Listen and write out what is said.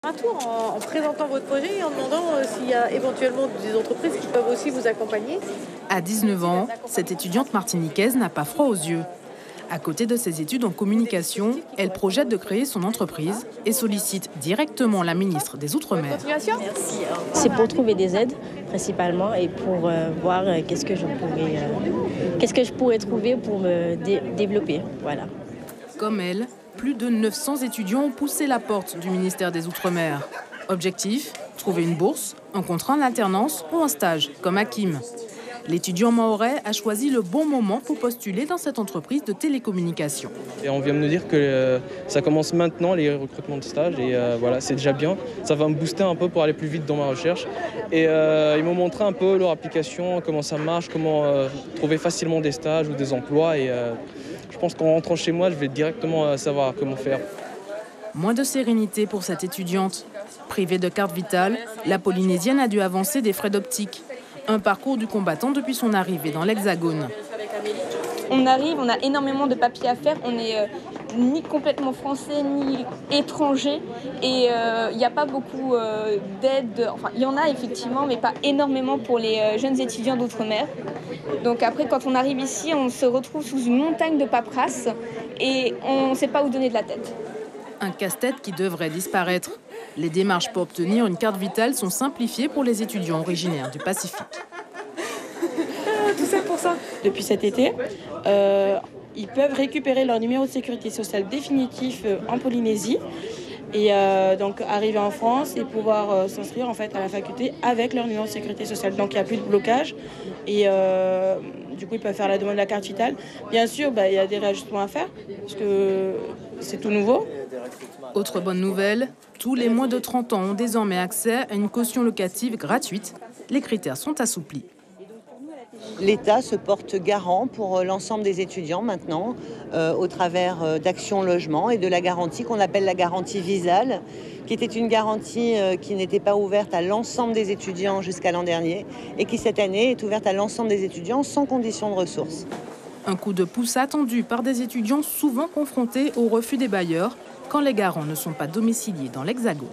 Un tour en présentant votre projet et en demandant s'il y a éventuellement des entreprises qui peuvent aussi vous accompagner. À 19 ans, cette étudiante martiniquaise n'a pas froid aux yeux. À côté de ses études en communication, elle projette de créer son entreprise et sollicite directement la ministre des Outre-mer. C'est pour trouver des aides principalement et pour voir qu'est-ce que je pourrais trouver pour me développer. Voilà. Comme elle, plus de 900 étudiants ont poussé la porte du ministère des Outre-mer. Objectif, trouver une bourse, un contrat en alternance ou un stage, comme Hakim. L'étudiant mahorais a choisi le bon moment pour postuler dans cette entreprise de télécommunications. Et on vient me dire que ça commence maintenant, les recrutements de stages, et voilà, c'est déjà bien. Ça va me booster un peu pour aller plus vite dans ma recherche. Et ils m'ont montré un peu leur application, comment ça marche, comment trouver facilement des stages ou des emplois. Et je pense qu'en rentrant chez moi, je vais directement savoir comment faire. Moins de sérénité pour cette étudiante. Privée de carte vitale, la Polynésienne a dû avancer des frais d'optique. Un parcours du combattant depuis son arrivée dans l'Hexagone. On arrive, on a énormément de papiers à faire, on n'est ni complètement français ni étranger et il n'y a pas beaucoup d'aide, enfin il y en a effectivement mais pas énormément pour les jeunes étudiants d'outre-mer. Donc après quand on arrive ici on se retrouve sous une montagne de paperasse et on ne sait pas où donner de la tête. Un casse-tête qui devrait disparaître. Les démarches pour obtenir une carte vitale sont simplifiées pour les étudiants originaires du Pacifique. Tout ça pour ça. Depuis cet été, ils peuvent récupérer leur numéro de sécurité sociale définitif en Polynésie et donc arriver en France et pouvoir s'inscrire en fait à la faculté avec leur numéro de sécurité sociale. Donc il n'y a plus de blocage et du coup ils peuvent faire la demande de la carte vitale. Bien sûr, il y a des réajustements à faire parce que c'est tout nouveau. Autre bonne nouvelle, tous les moins de 30 ans ont désormais accès à une caution locative gratuite. Les critères sont assouplis. L'État se porte garant pour l'ensemble des étudiants maintenant, au travers d'Action Logement et de la garantie qu'on appelle la garantie Visale, qui était une garantie qui n'était pas ouverte à l'ensemble des étudiants jusqu'à l'an dernier et qui cette année est ouverte à l'ensemble des étudiants sans condition de ressources. Un coup de pouce attendu par des étudiants souvent confrontés au refus des bailleurs quand les garants ne sont pas domiciliés dans l'Hexagone.